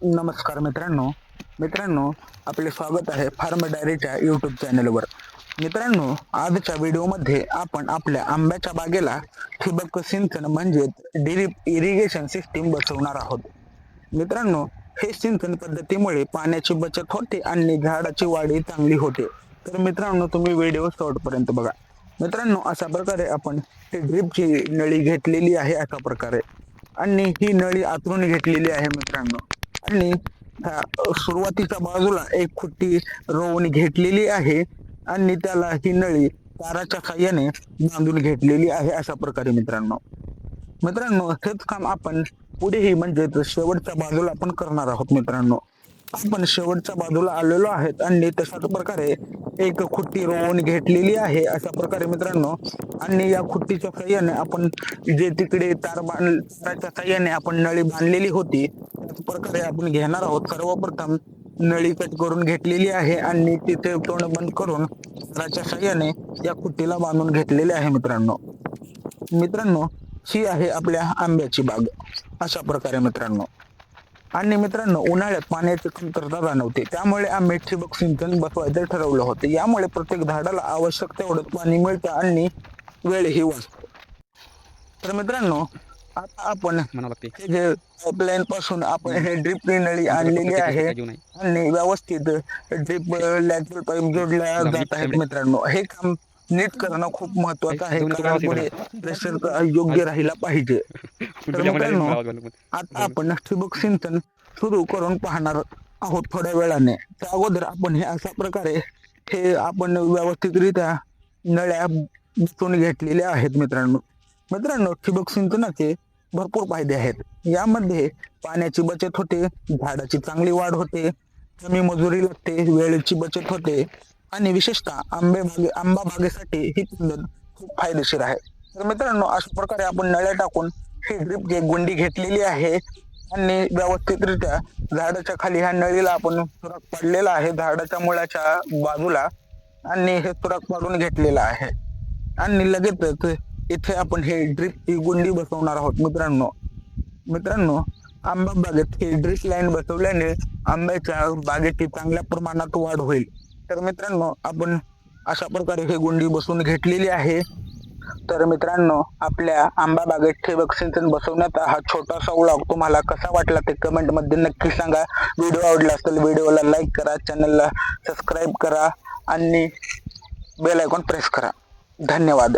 नमस्कार मित्रांनो आपले स्वागत आहे फार्म डायरीच्या यूट्यूब चॅनलवर। मित्रांनो, आजच्या व्हिडिओमध्ये आपण आपल्या आंब्याच्या बागेला ठिबक सिंचन म्हणजे ड्रिप इरिगेशन सिस्टीम बसवणार आहोत। मित्रांनो, हे सिंचन पद्धतीमुळे पाण्याची बचत होते आणि झाडाची वाढ चांगली होते। तर मित्रांनो, तुम्ही व्हिडिओ शेवटपर्यंत बघा। मित्रांनो, अशा प्रकारे आपण ड्रिपची नळी घेतलेली आहे अशा प्रकारे, आणि ही नळी आतून घेतलेली आहे मित्रांनो। आणि सुरुवातीच्या बाजूला एक खुट्टी रोवून घेतलेली आहे आणि त्याला ही नळी ताराच्या साहाय्याने बांधून घेतलेली आहे अशा प्रकारे मित्रांनो हेच काम आपण पुढेही म्हणजे शेवटच्या बाजूला आपण करणार आहोत। मित्रांनो, आपण शेवटच्या बाजूला आलेलो आहेत आणि तशाच प्रकारे एक खुट्टी रोवून घेतलेली आहे अशा प्रकारे मित्रांनो। आणि या खुट्टीच्या साहाय्याने आपण जे तिकडे ताराच्या साहाय्याने आपण नळी बांधलेली होती त्याच प्रकारे आपण घेणार आहोत। सर्वप्रथम नळी कट करून घेतलेली आहे आणि तिथे तोंड बंद करून ताराच्या साहाय्याने या खुट्टीला बांधून घेतलेले आहे मित्रांनो ही आहे आपल्या आंब्याची बाग अशा प्रकारे मित्रांनो। आणि मित्रांनो, उन्हाळ्यात पाण्याची कमतरता जाणवते, त्यामुळे आम्ही ठिबक सिंचन बसवायचं ठरवलं होतं। यामुळे प्रत्येक झाडाला आवश्यक तेवढं पाणी मिळतं आणि वेळही वाचतो। तर मित्रांनो, आता आपण हे जे पाईपलाईन पासून आपण हे ड्रिप नळी आणलेली आहे आणि व्यवस्थित ड्रिप लॅटरल पाईप जोडल्या जात आहेत मित्रांनो। हे काम नीट करणं खूप महत्वाचं आहे, कारण पुढे प्रेशर योग्य राहिला पाहिजे। तर मित्रांनो, आता आपण ठिबक सिंचन सुरू करून पाहणार आहोत थोड्या वेळाने। त्या अगोदर आपण हे अशा प्रकारे हे आपण व्यवस्थितरित्या नळ्या बसवून घेतलेल्या आहेत मित्रांनो ठिबक सिंचनाचे भरपूर फायदे आहेत। यामध्ये पाण्याची बचत होते, झाडाची चांगली वाढ होते, कमी मजुरी लागते, वेळेची बचत होते आणि विशेषतः आंबा बागेसाठी ही पद्धत खूप फायदेशीर आहे। तर मित्रांनो, अशा प्रकारे आपण नळ्या टाकून ही ड्रिप गुंडी घेतलेली आहे आणि व्यवस्थितरित्या झाडाच्या खाली ह्या नळीला आपण सुराख पाडलेला आहे झाडाच्या मुळाच्या बाजूला, आणि हे सुराख पाडून घेतलेलं आहे आणि लगेचच इथे आपण हे ड्रिप गुंडी बसवणार आहोत मित्रांनो आंबा बागेत ही ड्रिप लाईन बसवल्याने आंब्याच्या बागेची चांगल्या प्रमाणात वाढ होईल। तर मित्रांनो, आपण अशा प्रकारे ही गुंडी बसवून घेतलेली आहे। तर मित्रांनो, आपल्या आंबा बागेत ठिबक सिंचन बसवण्याचा हा छोटासा व्लॉग तुम्हाला कसा वाटला ते कमेंट मध्ये नक्की सांगा। व्हिडिओ आवडला असेल व्हिडिओला लाईक करा, चॅनलला सबस्क्राईब करा आणि बेल आयकॉन प्रेस करा। धन्यवाद।